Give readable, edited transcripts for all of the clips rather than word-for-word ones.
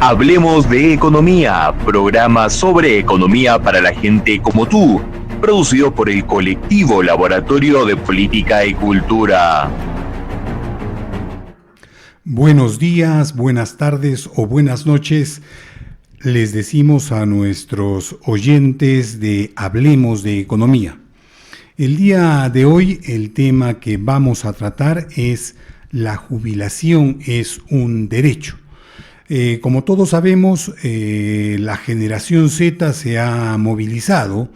Hablemos de Economía, programa sobre economía para la gente como tú, producido por el colectivo Laboratorio de Política y Cultura. Buenos días, buenas tardes o buenas noches. Les decimos a nuestros oyentes de Hablemos de Economía. El día de hoy el tema que vamos a tratar es la jubilación es un derecho. Como todos sabemos, la generación Z se ha movilizado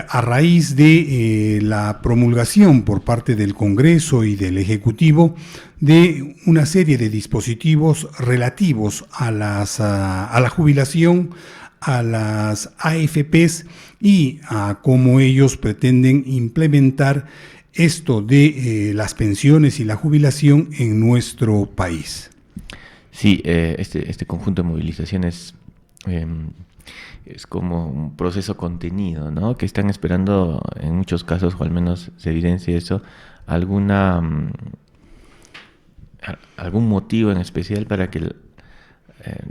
a raíz de la promulgación por parte del Congreso y del Ejecutivo de una serie de dispositivos relativos a la jubilación, a las AFPs y a cómo ellos pretenden implementar esto de las pensiones y la jubilación en nuestro país. Sí, este conjunto de movilizaciones es como un proceso contenido, ¿no? Que están esperando, en muchos casos, o al menos se evidencia eso, algún motivo en especial para que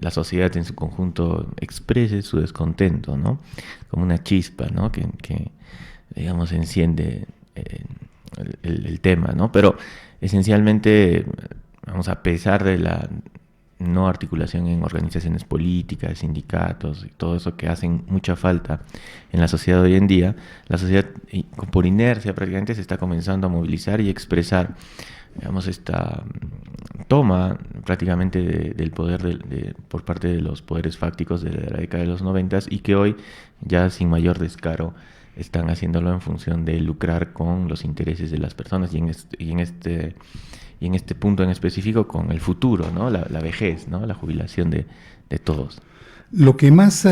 la sociedad en su conjunto exprese su descontento, ¿no? Como una chispa, ¿no? Que digamos, enciende el tema, ¿no? Pero esencialmente, vamos, a pesar de la no articulación en organizaciones políticas, sindicatos y todo eso que hacen mucha falta en la sociedad hoy en día, la sociedad por inercia prácticamente se está comenzando a movilizar y expresar, digamos, esta toma prácticamente del poder por parte de los poderes fácticos de la década de los 90 y que hoy ya sin mayor descaro están haciéndolo en función de lucrar con los intereses de las personas y en este punto en específico con el futuro, ¿no? La vejez, ¿no? La jubilación de todos. Lo que más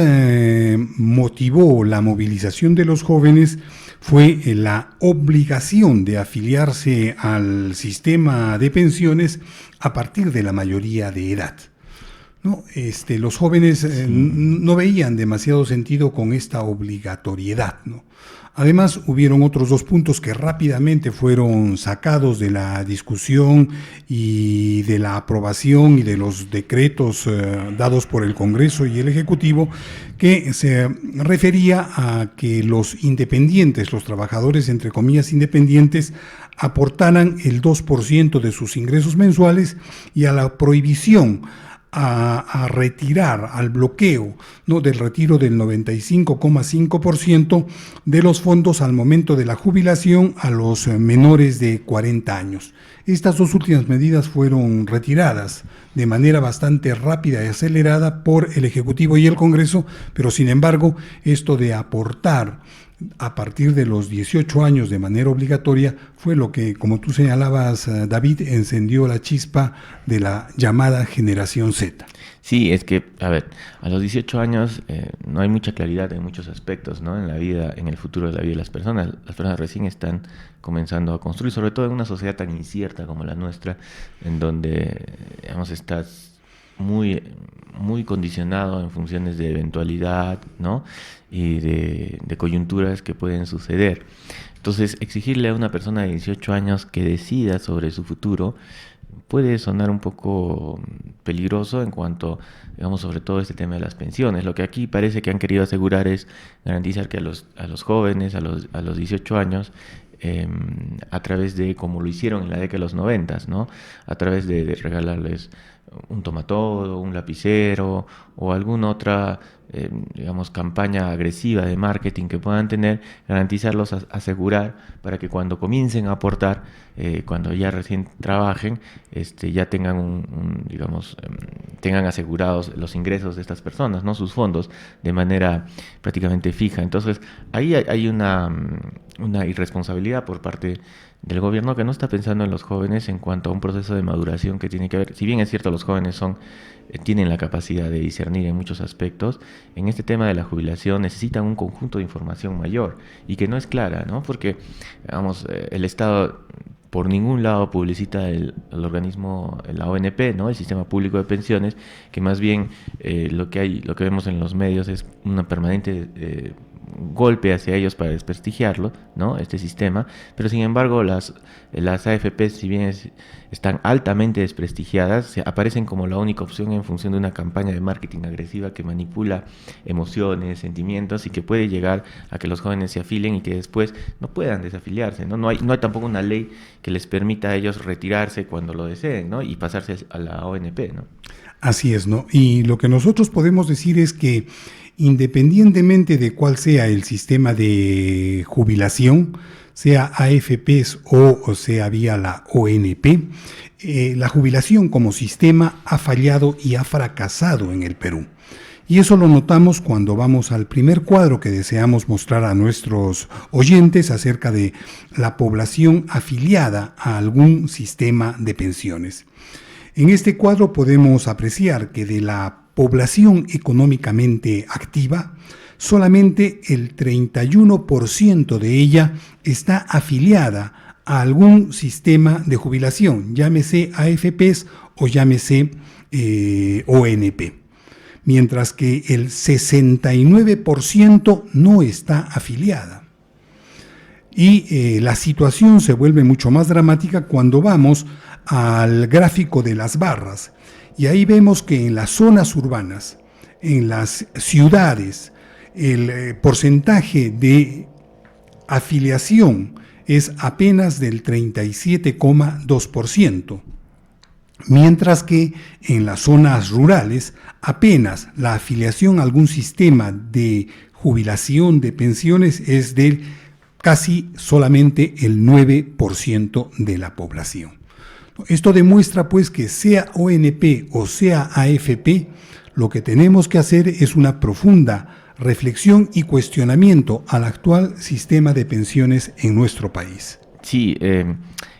motivó la movilización de los jóvenes fue la obligación de afiliarse al sistema de pensiones a partir de la mayoría de edad, ¿no? Los jóvenes no veían demasiado sentido con esta obligatoriedad, ¿no? Además, hubieron otros dos puntos que rápidamente fueron sacados de la discusión y de la aprobación y de los decretos dados por el Congreso y el Ejecutivo, que se refería a que los independientes, los trabajadores, entre comillas, independientes, aportaran el 2% de sus ingresos mensuales y a la prohibición a retirar, al bloqueo, ¿no?, del retiro del 95,5% de los fondos al momento de la jubilación a los menores de 40 años. Estas dos últimas medidas fueron retiradas de manera bastante rápida y acelerada por el Ejecutivo y el Congreso, pero sin embargo, esto de aportar a partir de los 18 años de manera obligatoria fue lo que, como tú señalabas, David, encendió la chispa de la llamada generación Z. Sí, es que, a ver, a los 18 años no hay mucha claridad en muchos aspectos, ¿no? En la vida, en el futuro de la vida de las personas. Las personas recién están comenzando a construir, sobre todo en una sociedad tan incierta como la nuestra, en donde, digamos, estás muy condicionado en funciones de eventualidad, ¿no? Y de coyunturas que pueden suceder. Entonces, exigirle a una persona de 18 años que decida sobre su futuro puede sonar un poco peligroso en cuanto, digamos, sobre todo este tema de las pensiones. Lo que aquí parece que han querido asegurar es garantizar que a los jóvenes, a los 18 años, a través de, como lo hicieron en la década de los 90, ¿no? A través de regalarles un tomatodo, un lapicero o alguna otra, digamos, campaña agresiva de marketing que puedan tener, garantizarlos, asegurar para que cuando comiencen a aportar, cuando ya recién trabajen, ya tengan digamos, tengan asegurados los ingresos de estas personas, ¿no? Sus fondos de manera prácticamente fija. Entonces, ahí hay una irresponsabilidad por parte del gobierno que no está pensando en los jóvenes en cuanto a un proceso de maduración que tiene que haber. Si bien es cierto, los jóvenes tienen la capacidad de discernir en muchos aspectos, en este tema de la jubilación necesitan un conjunto de información mayor y que no es clara, ¿no? Porque, vamos, el Estado por ningún lado publicita el organismo, la ONP, ¿no? El Sistema Público de Pensiones, que más bien lo que vemos en los medios es una permanente golpe hacia ellos para desprestigiarlo, ¿no? Este sistema, pero sin embargo las AFP, si bien están altamente desprestigiadas, aparecen como la única opción en función de una campaña de marketing agresiva que manipula emociones, sentimientos y que puede llegar a que los jóvenes se afilien y que después no puedan desafiliarse, ¿no? No hay tampoco una ley que les permita a ellos retirarse cuando lo deseen, ¿no? Y pasarse a la ONP, ¿no? Así es, ¿no? Y lo que nosotros podemos decir es que independientemente de cuál sea el sistema de jubilación, sea AFPs o sea vía la ONP, la jubilación como sistema ha fallado y ha fracasado en el Perú. Y eso lo notamos cuando vamos al primer cuadro que deseamos mostrar a nuestros oyentes acerca de la población afiliada a algún sistema de pensiones. En este cuadro podemos apreciar que de la población económicamente activa, solamente el 31% de ella está afiliada a algún sistema de jubilación, llámese AFPs o llámese ONP, mientras que el 69% no está afiliada. Y la situación se vuelve mucho más dramática cuando vamos al gráfico de las barras. Y ahí vemos que en las zonas urbanas, en las ciudades, el porcentaje de afiliación es apenas del 37,2%, mientras que en las zonas rurales apenas la afiliación a algún sistema de jubilación de pensiones es del casi solamente el 9% de la población. Esto demuestra pues que sea ONP o sea AFP, lo que tenemos que hacer es una profunda reflexión y cuestionamiento al actual sistema de pensiones en nuestro país. Sí,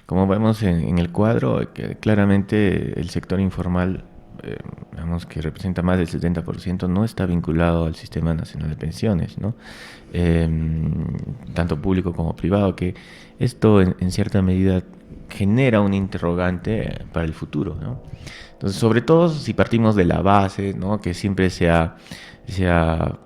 como vemos en el cuadro, que claramente el sector informal, digamos que representa más del 70%, no está vinculado al Sistema Nacional de Pensiones, ¿no? Tanto público como privado, que esto en cierta medida genera un interrogante para el futuro, ¿no? Entonces, sobre todo si partimos de la base, ¿no? Que siempre se ha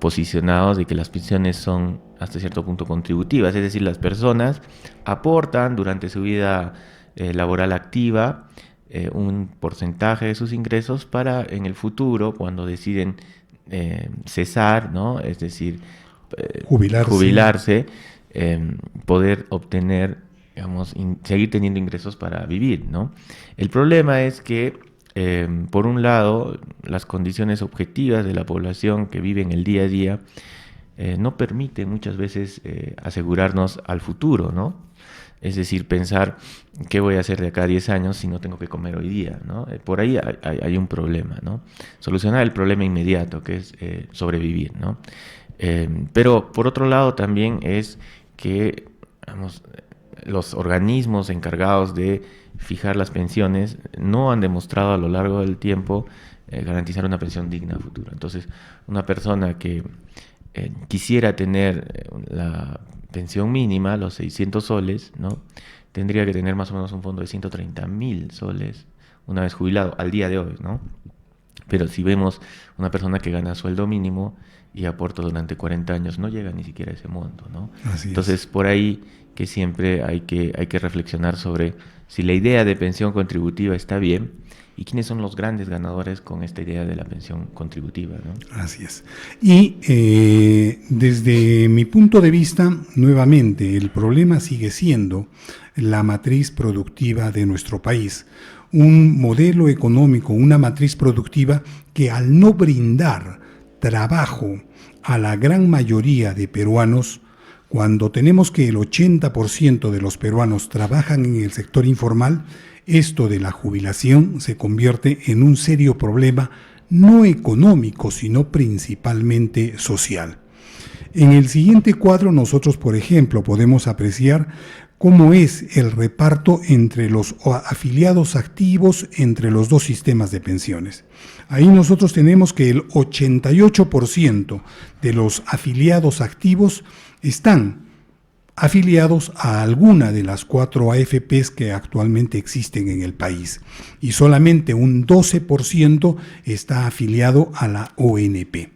posicionado de que las pensiones son hasta cierto punto contributivas, es decir, las personas aportan durante su vida laboral activa un porcentaje de sus ingresos para en el futuro, cuando deciden cesar, ¿no? Es decir, jubilarse, poder obtener, digamos, seguir teniendo ingresos para vivir, ¿no? El problema es que, por un lado, las condiciones objetivas de la población que vive en el día a día no permiten muchas veces asegurarnos al futuro, ¿no? Es decir, pensar qué voy a hacer de acá a 10 años si no tengo que comer hoy día, ¿no? Por ahí hay un problema, ¿no? Solucionar el problema inmediato, que es sobrevivir, ¿no? Pero por otro lado también es que, vamos, los organismos encargados de fijar las pensiones no han demostrado a lo largo del tiempo garantizar una pensión digna a futuro. Entonces, una persona que quisiera tener la pensión mínima, los 600 soles, ¿no? Tendría que tener más o menos un fondo de 130.000 soles una vez jubilado, al día de hoy, ¿no? Pero si vemos una persona que gana sueldo mínimo y aporta durante 40 años, no llega ni siquiera a ese monto, ¿no? Entonces, por ahí que siempre hay que reflexionar sobre si la idea de pensión contributiva está bien y quiénes son los grandes ganadores con esta idea de la pensión contributiva, ¿no? Así es. Y desde mi punto de vista, nuevamente, el problema sigue siendo la matriz productiva de nuestro país. Un modelo económico, una matriz productiva que al no brindar trabajo a la gran mayoría de peruanos, cuando tenemos que el 80% de los peruanos trabajan en el sector informal, esto de la jubilación se convierte en un serio problema no económico, sino principalmente social. En el siguiente cuadro nosotros, por ejemplo, podemos apreciar cómo es el reparto entre los afiliados activos entre los dos sistemas de pensiones. Ahí nosotros tenemos que el 88% de los afiliados activos están afiliados a alguna de las 4 AFPs que actualmente existen en el país y solamente un 12% está afiliado a la ONP.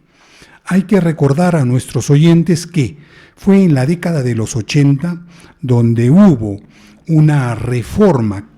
Hay que recordar a nuestros oyentes que fue en la década de los 80 donde hubo una reforma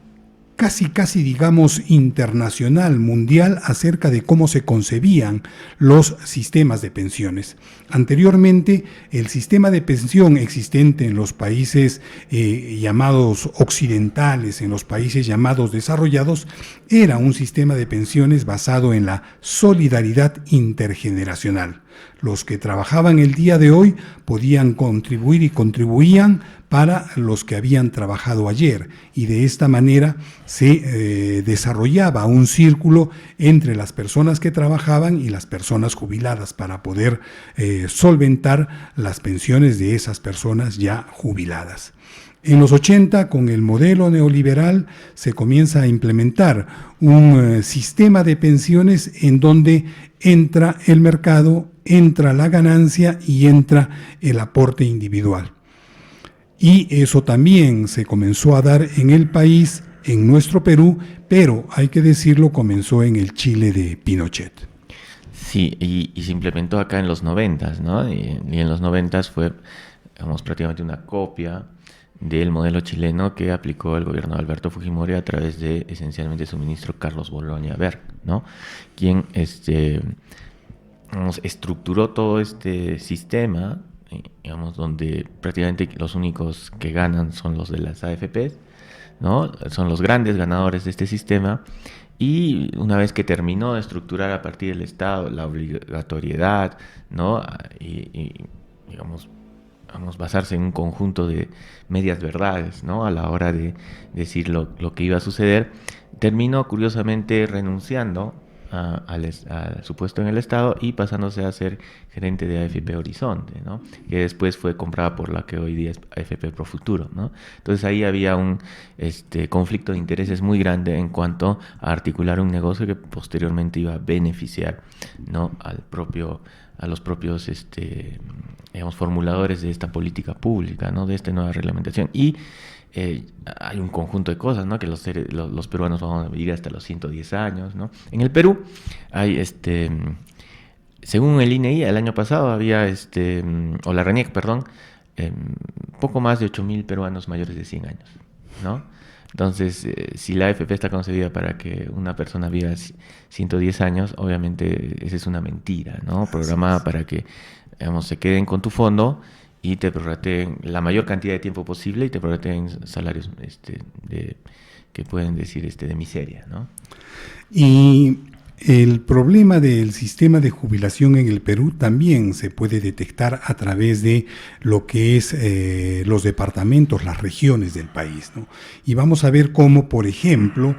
casi digamos internacional, mundial, acerca de cómo se concebían los sistemas de pensiones. Anteriormente, el sistema de pensión existente en los países llamados occidentales, en los países llamados desarrollados, era un sistema de pensiones basado en la solidaridad intergeneracional. Los que trabajaban el día de hoy podían contribuir y contribuían para los que habían trabajado ayer, y de esta manera se desarrollaba un círculo entre las personas que trabajaban y las personas jubiladas para poder solventar las pensiones de esas personas ya jubiladas. En los 80, con el modelo neoliberal, se comienza a implementar un sistema de pensiones en donde entra el mercado, entra la ganancia y entra el aporte individual. Y eso también se comenzó a dar en el país, en nuestro Perú, pero hay que decirlo, comenzó en el Chile de Pinochet. Sí, y se implementó acá en los 90s, ¿no? Y en los 90s fue, digamos, prácticamente una copia del modelo chileno que aplicó el gobierno de Alberto Fujimori a través de, esencialmente, su ministro Carlos Bologna Berg, ¿no? Quien estructuró todo este sistema, digamos, donde prácticamente los únicos que ganan son los de las AFPs, ¿no? Son los grandes ganadores de este sistema. Y una vez que terminó de estructurar a partir del Estado la obligatoriedad, ¿no? Y digamos, basarse en un conjunto de medias verdades, ¿no? A la hora de decir lo que iba a suceder, terminó curiosamente renunciando a su puesto en el Estado y pasándose a ser gerente de AFP Horizonte, ¿no? Que después fue comprada por la que hoy día es AFP Profuturo, ¿no? Entonces ahí había un conflicto de intereses muy grande en cuanto a articular un negocio que posteriormente iba a beneficiar, ¿no? a los propios digamos, formuladores de esta política pública, ¿no? De esta nueva reglamentación. Y hay un conjunto de cosas, ¿no? Que los peruanos vamos a vivir hasta los 110 años, ¿no? En el Perú hay, según el INEI, el año pasado había, o la RENIEC, perdón, poco más de 8.000 peruanos mayores de 100 años, ¿no? Entonces, si la AFP está concebida para que una persona viva 110 años, obviamente esa es una mentira, ¿no? Programada para que, digamos, se queden con tu fondo y te prorrateen la mayor cantidad de tiempo posible y te prorrateen salarios que pueden decir de miseria, ¿no? Y el problema del sistema de jubilación en el Perú también se puede detectar a través de lo que es los departamentos, las regiones del país, ¿no? Y vamos a ver cómo, por ejemplo,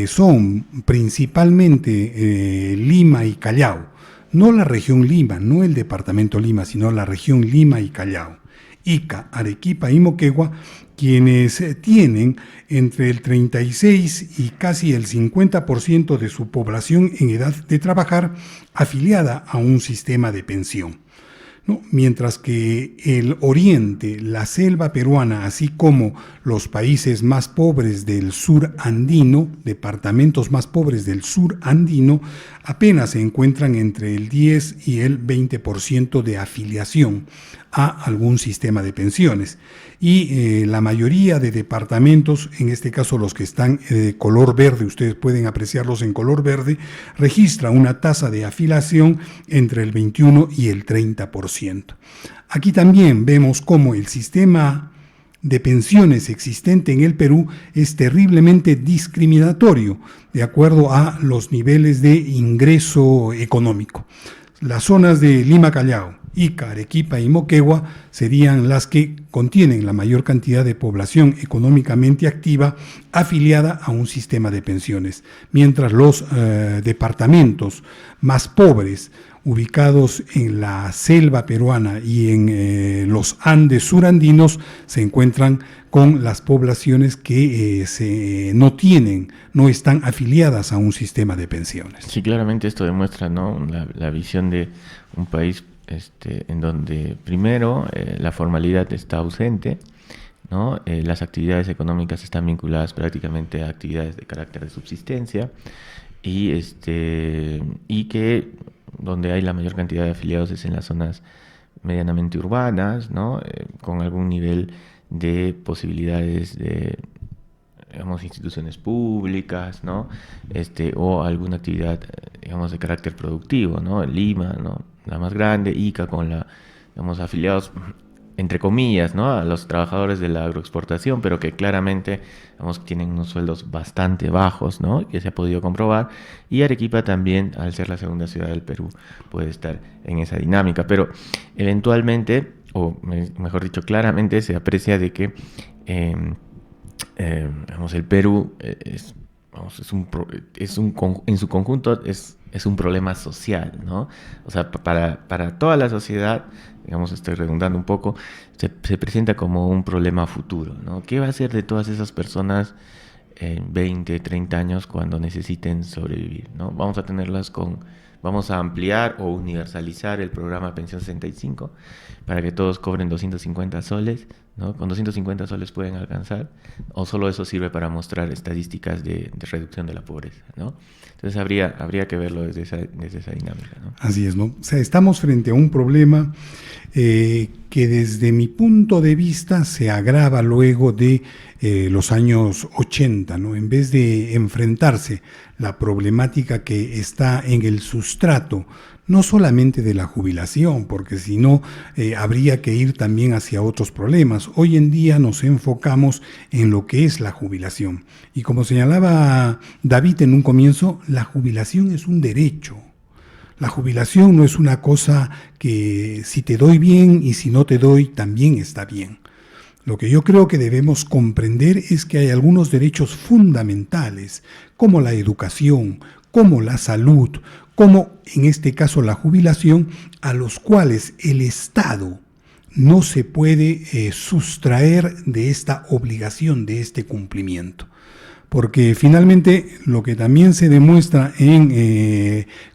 son principalmente Lima y Callao, no la región Lima, no el departamento Lima, sino la región Lima y Callao, Ica, Arequipa y Moquegua, quienes tienen entre el 36 y casi el 50% de su población en edad de trabajar afiliada a un sistema de pensión, ¿no? Mientras que el oriente, la selva peruana, así como los países más pobres del sur andino, departamentos más pobres del sur andino, apenas se encuentran entre el 10 y el 20% de afiliación a algún sistema de pensiones. Y la mayoría de departamentos, en este caso los que están de color verde, ustedes pueden apreciarlos en color verde, registra una tasa de afiliación entre el 21 y el 30%. Aquí también vemos cómo el sistema de pensiones existente en el Perú es terriblemente discriminatorio de acuerdo a los niveles de ingreso económico. Las zonas de Lima, Callao, Ica, Arequipa y Moquegua serían las que contienen la mayor cantidad de población económicamente activa afiliada a un sistema de pensiones, mientras los departamentos más pobres, ubicados en la selva peruana y en los Andes surandinos, se encuentran con las poblaciones que no están afiliadas a un sistema de pensiones. Sí, claramente esto demuestra, ¿no?, la visión de un país en donde primero la formalidad está ausente, ¿no? Las actividades económicas están vinculadas prácticamente a actividades de carácter de subsistencia y que donde hay la mayor cantidad de afiliados es en las zonas medianamente urbanas, ¿no? Con algún nivel de posibilidades de, digamos, instituciones públicas, ¿no? O alguna actividad, digamos, de carácter productivo, ¿no? Lima, ¿no? La más grande, Ica, con digamos, afiliados, entre comillas, ¿no? A los trabajadores de la agroexportación, pero que claramente, digamos, tienen unos sueldos bastante bajos, ¿no? Que se ha podido comprobar. Y Arequipa también, al ser la segunda ciudad del Perú, puede estar en esa dinámica. Pero eventualmente, o mejor dicho, claramente se aprecia de que digamos, el Perú en su conjunto es un problema social, ¿no? O sea, para toda la sociedad, digamos, estoy redundando un poco, se presenta como un problema futuro, ¿no? ¿Qué va a hacer de todas esas personas en 20, 30 años cuando necesiten sobrevivir, ¿no? Vamos a ampliar o universalizar el programa Pensión 65 para que todos cobren 250 soles, ¿no? Con 250 soles pueden alcanzar, o solo eso sirve para mostrar estadísticas de reducción de la pobreza, ¿no? Entonces habría que verlo desde esa dinámica, ¿no? Así es, ¿no? O sea, estamos frente a un problema que desde mi punto de vista se agrava luego de los años 80, ¿no? En vez de enfrentarse la problemática que está en el sustrato, no solamente de la jubilación, porque si no habría que ir también hacia otros problemas. Hoy en día nos enfocamos en lo que es la jubilación. Y como señalaba David en un comienzo, la jubilación es un derecho. La jubilación no es una cosa que si te doy bien y si no te doy también está bien. Lo que yo creo que debemos comprender es que hay algunos derechos fundamentales, como la educación, como la salud, como en este caso la jubilación, a los cuales el Estado no se puede sustraer de esta obligación, de este cumplimiento. Porque finalmente lo que también se demuestra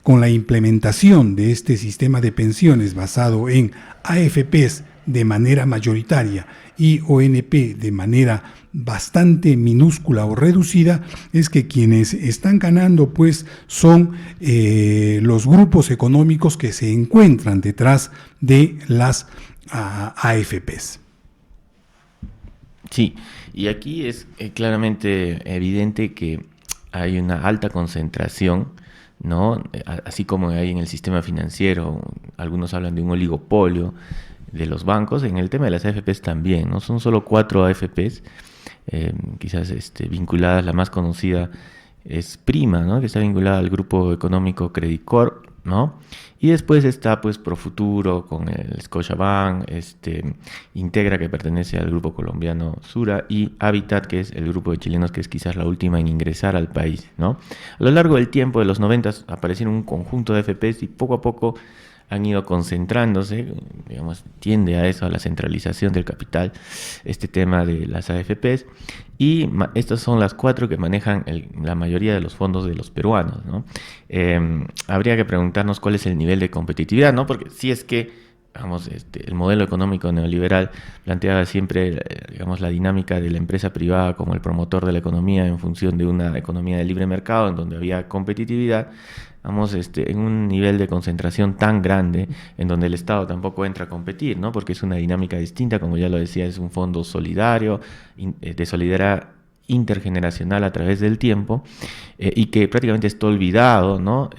con la implementación de este sistema de pensiones basado en AFPs de manera mayoritaria y ONP de manera bastante minúscula o reducida, es que quienes están ganando pues son los grupos económicos que se encuentran detrás de las AFPs. Sí, y aquí es claramente evidente que hay una alta concentración, ¿no? Así como hay en el sistema financiero, algunos hablan de un oligopolio de los bancos, en el tema de las AFPs también, ¿no? Son solo 4 AFPs, quizás vinculadas, la más conocida es Prima, ¿no? Que está vinculada al grupo económico Credit Corp, ¿no? Y después está pues Profuturo con el Scotiabank, Integra, que pertenece al grupo colombiano Sura, y Habitat, que es el grupo de chilenos que es quizás la última en ingresar al país, ¿no? A lo largo del tiempo de los 90 aparecieron un conjunto de AFPs y poco a poco han ido concentrándose, digamos, tiende a eso, a la centralización del capital, este tema de las AFPs, y estas son las 4 que manejan la mayoría de los fondos de los peruanos, ¿no? Habría que preguntarnos cuál es el nivel de competitividad, ¿no? Porque si es que, digamos, el modelo económico neoliberal planteaba siempre, digamos, la dinámica de la empresa privada como el promotor de la economía en función de una economía de libre mercado en donde había competitividad, vamos, en un nivel de concentración tan grande en donde el Estado tampoco entra a competir, ¿no? Porque es una dinámica distinta, como ya lo decía, es un fondo solidario, de solidaridad intergeneracional a través del tiempo, y que prácticamente está olvidado, ¿no?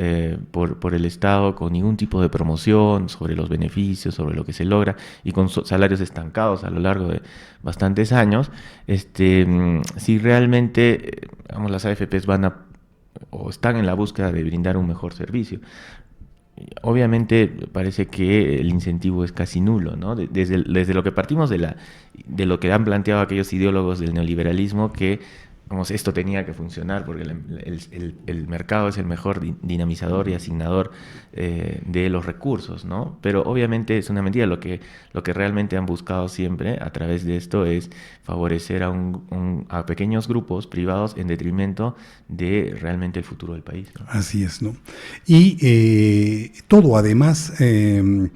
por el Estado, con ningún tipo de promoción sobre los beneficios, sobre lo que se logra, y con salarios estancados a lo largo de bastantes años. Si realmente, digamos, las AFPs o están en la búsqueda de brindar un mejor servicio, obviamente parece que el incentivo es casi nulo, ¿no? Desde lo que partimos de lo que han planteado aquellos ideólogos del neoliberalismo, que, vamos, esto tenía que funcionar porque el mercado es el mejor dinamizador y asignador de los recursos, ¿no? Pero obviamente es una mentira. Lo que realmente han buscado siempre a través de esto es favorecer a pequeños grupos privados en detrimento de realmente el futuro del país, ¿no? Así es, ¿no? Y todo además de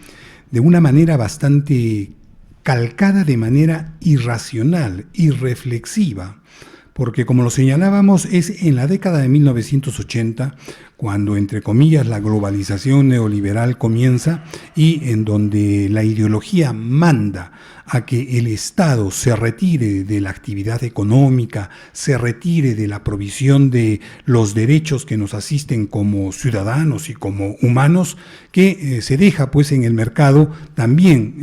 una manera bastante calcada, de manera irracional, irreflexiva. Porque como lo señalábamos, es en la década de 1980 cuando, entre comillas, la globalización neoliberal comienza y en donde la ideología manda a que el Estado se retire de la actividad económica, se retire de la provisión de los derechos que nos asisten como ciudadanos y como humanos, que se deja pues en el mercado también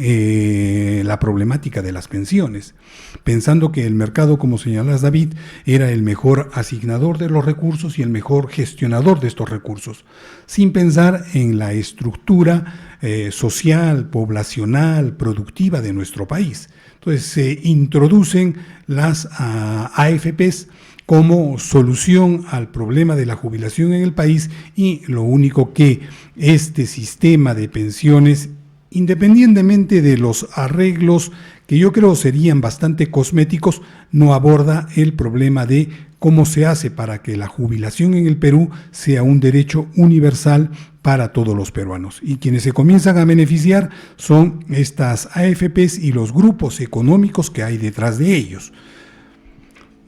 la problemática de las pensiones, pensando que el mercado, como señalas David, era el mejor asignador de los recursos y el mejor gestionador de estos recursos, sin pensar en la estructura social, poblacional, productiva de nuestro país. Entonces se introducen las AFPs como solución al problema de la jubilación en el país, y lo único que este sistema de pensiones, independientemente de los arreglos que yo creo serían bastante cosméticos, no aborda el problema de cómo se hace para que la jubilación en el Perú sea un derecho universal para todos los peruanos. Y quienes se comienzan a beneficiar son estas AFPs y los grupos económicos que hay detrás de ellos.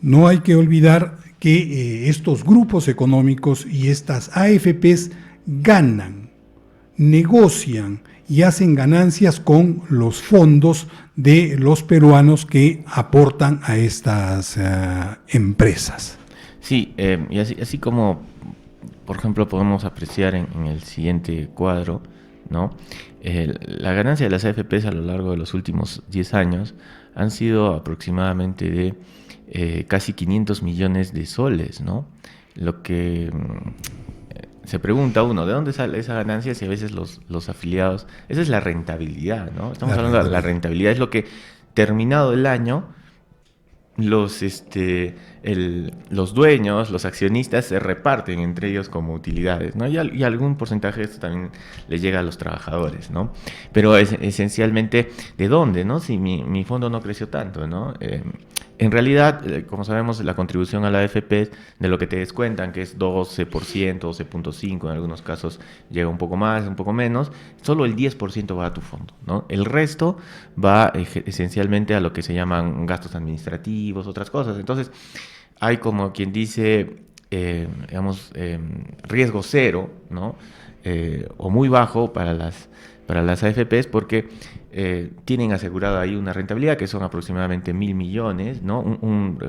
No hay que olvidar que estos grupos económicos y estas AFPs ganan, negocian y hacen ganancias con los fondos de los peruanos que aportan a estas empresas. Sí, y así como, por ejemplo, podemos apreciar en el siguiente cuadro, ¿no? La ganancia de las AFPs a lo largo de los últimos 10 años han sido aproximadamente de casi 500 millones de soles, ¿no? Lo que se pregunta uno, ¿de dónde sale esa ganancia? Si a veces los afiliados, esa es la rentabilidad, ¿no? Estamos hablando de la rentabilidad, es lo que terminado el año los dueños, los accionistas se reparten entre ellos como utilidades, ¿no? Y algún porcentaje de esto también le llega a los trabajadores, ¿no? Pero esencialmente, ¿de dónde, no? Si mi fondo no creció tanto, ¿no? En realidad, como sabemos, la contribución a la AFP, de lo que te descuentan, que es 12%, 12.5%, en algunos casos llega un poco más, un poco menos, solo el 10% va a tu fondo, ¿no? El resto va esencialmente a lo que se llaman gastos administrativos, otras cosas. Entonces, hay como quien dice, riesgo cero, ¿no? O muy bajo para las AFPs, porque tienen asegurado ahí una rentabilidad que son aproximadamente 1.000 millones, ¿no? Un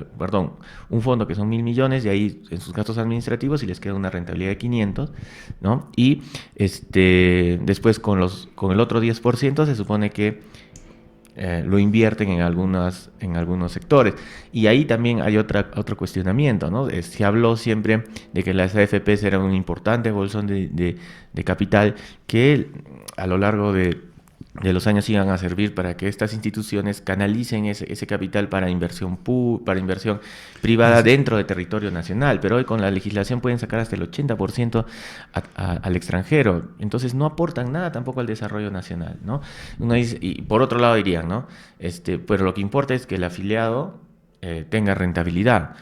fondo que son 1.000 millones, y ahí en sus gastos administrativos y les queda una rentabilidad de 500, ¿no? Y después con el otro 10% se supone que lo invierten en algunos sectores. Y ahí también hay otro cuestionamiento, ¿no? Se habló siempre de que las AFPs eran un importante bolsón de capital que a lo largo de los años iban a servir para que estas instituciones canalicen ese capital para inversión privada dentro de territorio nacional, pero hoy con la legislación pueden sacar hasta el 80% al extranjero, entonces no aportan nada tampoco al desarrollo nacional, ¿no? Uno dice, y por otro lado dirían, ¿no? Pero lo que importa es que el afiliado tenga rentabilidad.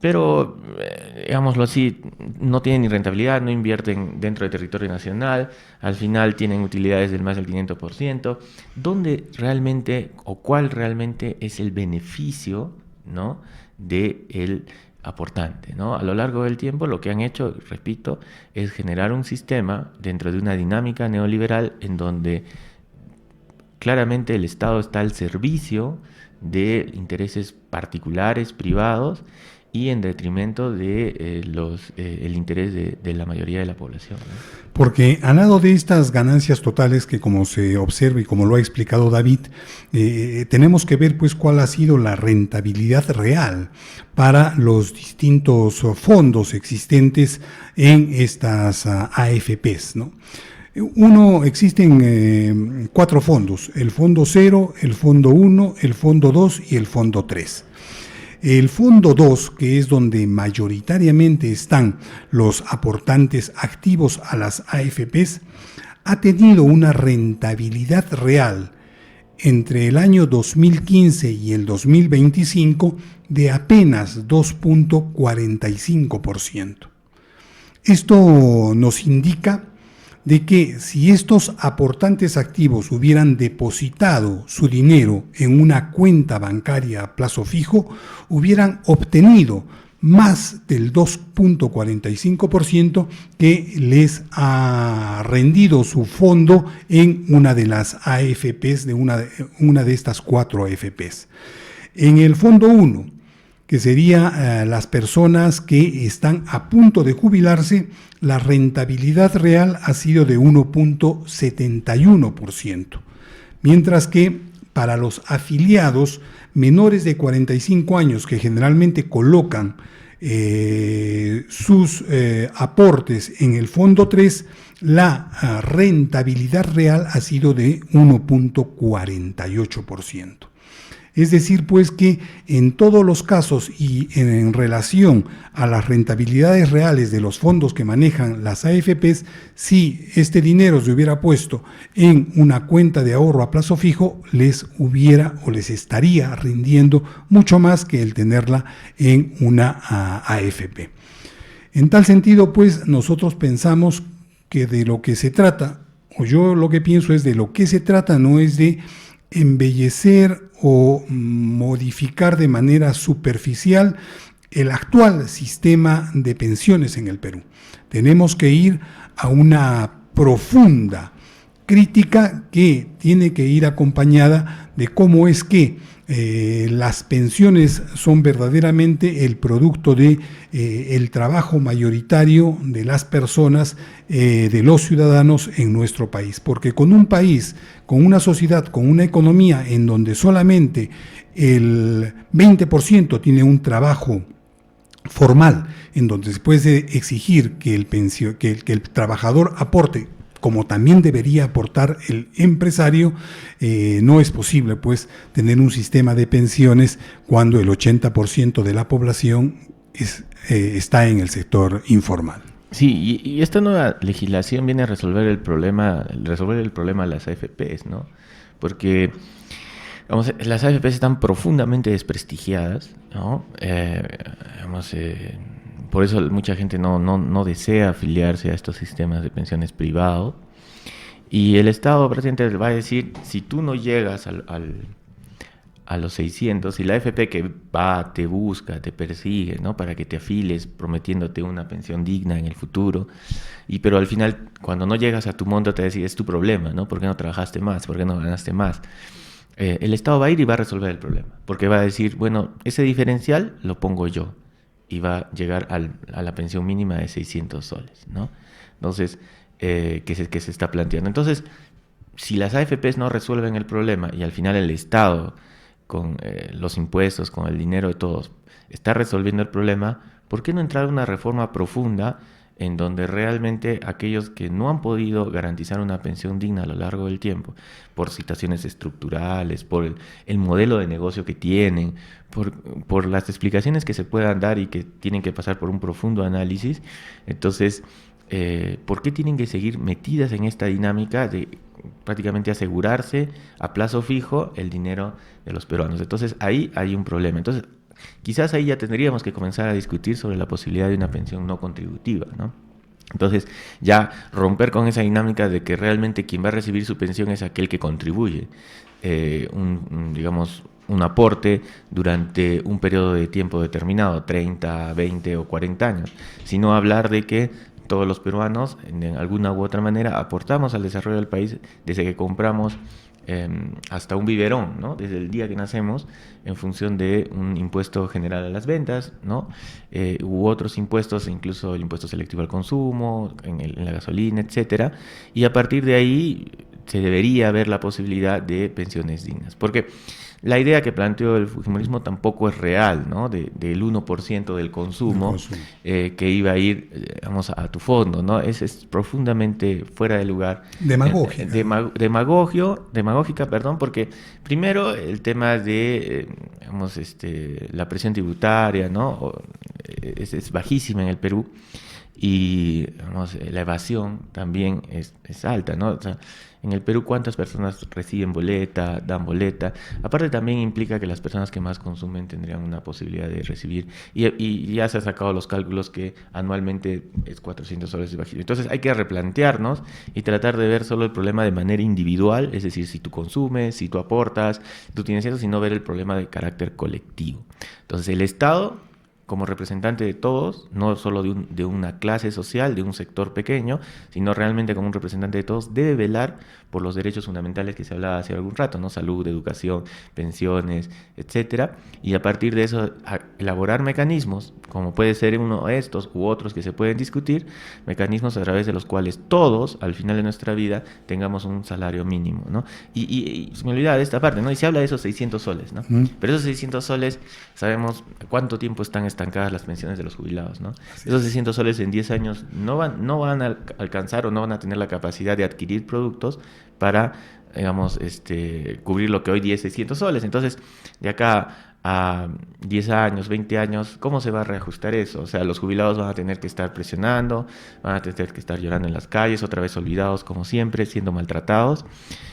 Pero, digámoslo así, no tienen ni rentabilidad, no invierten dentro del territorio nacional, al final tienen utilidades del más del 500%. ¿Dónde realmente o cuál realmente es el beneficio, ¿no?, del aportante, ¿no? A lo largo del tiempo lo que han hecho, repito, es generar un sistema dentro de una dinámica neoliberal en donde claramente el Estado está al servicio de intereses particulares, privados, y en detrimento de el interés de la mayoría de la población, ¿no? Porque al lado de estas ganancias totales que, como se observa y como lo ha explicado David, tenemos que ver pues cuál ha sido la rentabilidad real para los distintos fondos existentes en estas AFPs, ¿no? Existen 4 fondos: el fondo 0, el fondo 1, el fondo 2 y el fondo 3. El fondo 2, que es donde mayoritariamente están los aportantes activos a las AFPs, ha tenido una rentabilidad real entre el año 2015 y el 2025 de apenas 2.45%. Esto nos indica de que si estos aportantes activos hubieran depositado su dinero en una cuenta bancaria a plazo fijo, hubieran obtenido más del 2.45% que les ha rendido su fondo en una de las AFPs, de una de estas 4 AFPs. En el fondo 1, que sería las personas que están a punto de jubilarse, la rentabilidad real ha sido de 1.71%, mientras que para los afiliados menores de 45 años que generalmente colocan sus aportes en el fondo 3, la rentabilidad real ha sido de 1.48%. Es decir, pues que en todos los casos y en relación a las rentabilidades reales de los fondos que manejan las AFPs, si este dinero se hubiera puesto en una cuenta de ahorro a plazo fijo, les hubiera o les estaría rindiendo mucho más que el tenerla en una AFP. En tal sentido, pues nosotros pensamos que de lo que se trata, o yo lo que pienso es de lo que se trata, no es de embellecer o modificar de manera superficial el actual sistema de pensiones en el Perú. Tenemos que ir a una profunda crítica que tiene que ir acompañada de cómo es que las pensiones son verdaderamente el producto de el trabajo mayoritario de las personas, de los ciudadanos en nuestro país. Porque con un país, con una sociedad, con una economía en donde solamente el 20% tiene un trabajo formal, en donde se puede exigir que el trabajador aporte, como también debería aportar el empresario, no es posible pues tener un sistema de pensiones cuando el 80% de la población está en el sector informal. Sí, y esta nueva legislación viene a resolver el problema de las AFPs, ¿no? Porque vamos, las AFPs están profundamente desprestigiadas, ¿no? Por eso mucha gente no desea afiliarse a estos sistemas de pensiones privados. Y el Estado presente va a decir, si tú no llegas a los 600, si la AFP que va, te busca, te persigue, ¿no? Para que te afiles, prometiéndote una pensión digna en el futuro, pero al final, cuando no llegas a tu monto, te va a decir, es tu problema, ¿no? ¿Por qué no trabajaste más? ¿Por qué no ganaste más? El Estado va a ir y va a resolver el problema, porque va a decir, bueno, ese diferencial lo pongo yo, y va a llegar a la pensión mínima de 600 soles, ¿no? Entonces, que se está planteando. Entonces, si las AFPs no resuelven el problema y al final el Estado, con los impuestos, con el dinero de todos, está resolviendo el problema, ¿por qué no entrar a una reforma profunda en donde realmente aquellos que no han podido garantizar una pensión digna a lo largo del tiempo, por situaciones estructurales, por el modelo de negocio que tienen, por las explicaciones que se puedan dar y que tienen que pasar por un profundo análisis, entonces, ¿por qué tienen que seguir metidas en esta dinámica de prácticamente asegurarse a plazo fijo el dinero de los peruanos? Entonces, ahí hay un problema. Entonces, quizás ahí ya tendríamos que comenzar a discutir sobre la posibilidad de una pensión no contributiva, ¿no? Entonces, ya romper con esa dinámica de que realmente quien va a recibir su pensión es aquel que contribuye, digamos, un aporte durante un periodo de tiempo determinado, 30, 20 o 40 años, sino hablar de que todos los peruanos, en alguna u otra manera, aportamos al desarrollo del país desde que compramos hasta un biberón, ¿no? Desde el día que nacemos, en función de un impuesto general a las ventas, ¿no? U otros impuestos, incluso el impuesto selectivo al consumo, en la gasolina, etcétera. Y a partir de ahí se debería ver la posibilidad de pensiones dignas. Porque la idea que planteó el fujimorismo tampoco es real, ¿no? Del 1% del consumo que iba a ir, digamos, a tu fondo, ¿no? Es profundamente fuera de lugar. Demagógica. Demagógica, porque primero el tema de, digamos, la presión tributaria, ¿no? Es bajísima en el Perú. Y digamos, la evasión también es alta, ¿no? O sea, en el Perú, ¿cuántas personas reciben boleta, dan boleta? Aparte también implica que las personas que más consumen tendrían una posibilidad de recibir, y ya se han sacado los cálculos que anualmente es 400 soles de bajito. Entonces hay que replantearnos y tratar de ver solo el problema de manera individual, es decir, si tú consumes, si tú aportas, tú tienes eso, sino ver el problema de carácter colectivo. Entonces el Estado como representante de todos, no solo de una clase social, de un sector pequeño, sino realmente como un representante de todos, debe velar por los derechos fundamentales que se hablaba hace algún rato, ¿no? Salud, educación, pensiones, etcétera, y a partir de eso elaborar mecanismos, como puede ser uno de estos u otros que se pueden discutir, mecanismos a través de los cuales todos, al final de nuestra vida, tengamos un salario mínimo, ¿no? Y se me olvidaba de esta parte, ¿no? Y se habla de esos 600 soles, ¿no? Pero esos 600 soles, sabemos cuánto tiempo están estancadas las pensiones de los jubilados, ¿no? Esos 600 soles en 10 años no van a alcanzar o no van a tener la capacidad de adquirir productos para, digamos, cubrir lo que hoy día es 600 soles. Entonces, de acá a 10 años, 20 años, ¿cómo se va a reajustar eso? O sea, los jubilados van a tener que estar presionando, van a tener que estar llorando en las calles, otra vez olvidados como siempre, siendo maltratados.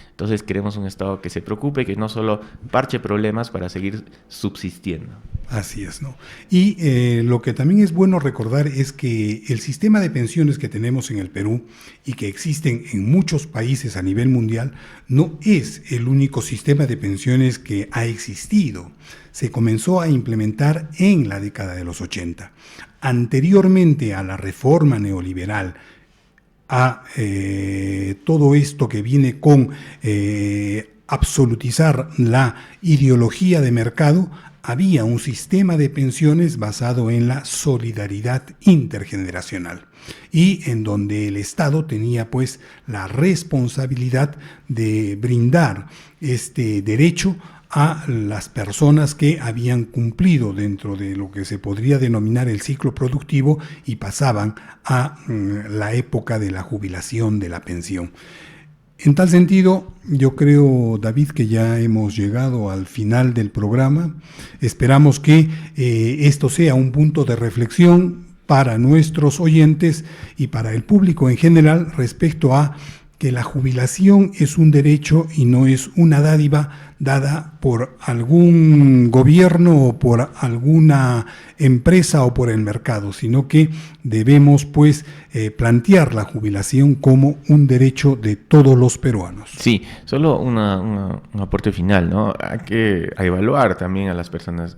Entonces queremos un Estado que se preocupe, que no solo parche problemas para seguir subsistiendo. Así es, ¿no? Y lo que también es bueno recordar es que el sistema de pensiones que tenemos en el Perú y que existen en muchos países a nivel mundial no es el único sistema de pensiones que ha existido. Se comenzó a implementar en la década de los 80. Anteriormente a la reforma neoliberal, a todo esto que viene con absolutizar la ideología de mercado, había un sistema de pensiones basado en la solidaridad intergeneracional y en donde el Estado tenía pues la responsabilidad de brindar este derecho a las personas que habían cumplido dentro de lo que se podría denominar el ciclo productivo y pasaban a la época de la jubilación, de la pensión. En tal sentido, yo creo, David, que ya hemos llegado al final del programa. Esperamos que esto sea un punto de reflexión para nuestros oyentes y para el público en general respecto a que la jubilación es un derecho y no es una dádiva dada por algún gobierno o por alguna empresa o por el mercado, sino que debemos pues plantear la jubilación como un derecho de todos los peruanos. Sí, solo un aporte final, ¿no? Hay que evaluar también a las personas.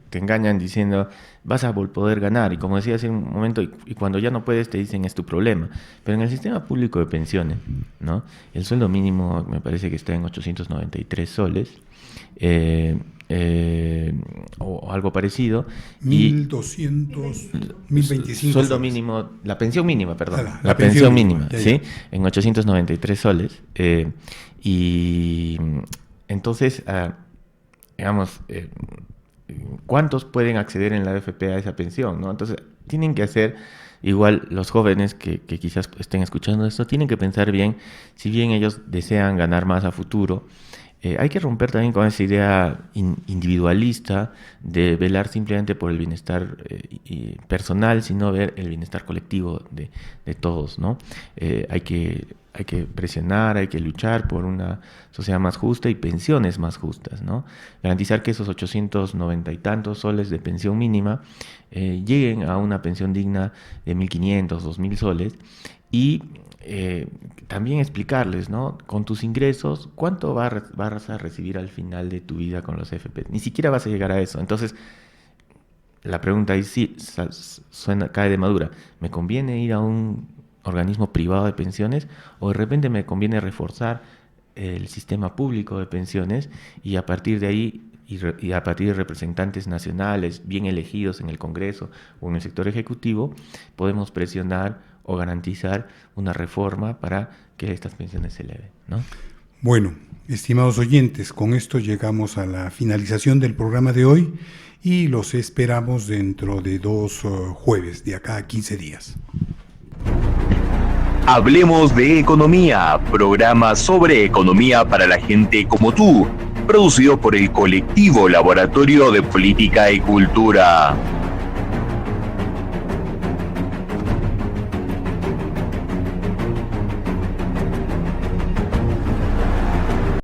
Te engañan diciendo vas a poder ganar, y como decía hace un momento, y cuando ya no puedes te dicen es tu problema. Pero en el sistema público de pensiones, ¿no? El sueldo mínimo me parece que está en 893 soles, o algo parecido. 1.25 sueldo soles. Mínimo, la pensión mínima, perdón. La pensión mínima, ya, ¿sí? En 893 soles. Y entonces, digamos, ¿cuántos pueden acceder en la AFP a esa pensión, ¿no? Entonces, tienen que hacer, igual los jóvenes que quizás estén escuchando esto, tienen que pensar bien, si bien ellos desean ganar más a futuro, hay que romper también con esa idea individualista de velar simplemente por el bienestar personal, sino ver el bienestar colectivo de todos, ¿no? Hay que presionar, hay que luchar por una sociedad más justa y pensiones más justas, ¿no? Garantizar que esos 890 y tantos soles de pensión mínima lleguen a una pensión digna de 1.500, 2.000 soles, y también explicarles, ¿no? Con tus ingresos, ¿cuánto vas a recibir al final de tu vida con los AFP? Ni siquiera vas a llegar a eso. Entonces, la pregunta ahí sí cae de madura. ¿Me conviene ir a un organismo privado de pensiones o de repente me conviene reforzar el sistema público de pensiones y a partir de ahí y a partir de representantes nacionales bien elegidos en el Congreso o en el sector ejecutivo podemos presionar o garantizar una reforma para que estas pensiones se eleven, ¿no? Bueno, estimados oyentes, con esto llegamos a la finalización del programa de hoy y los esperamos dentro de 2 jueves, de acá a 15 días. Hablemos de Economía, programa sobre economía para la gente como tú, producido por el colectivo Laboratorio de Política y Cultura.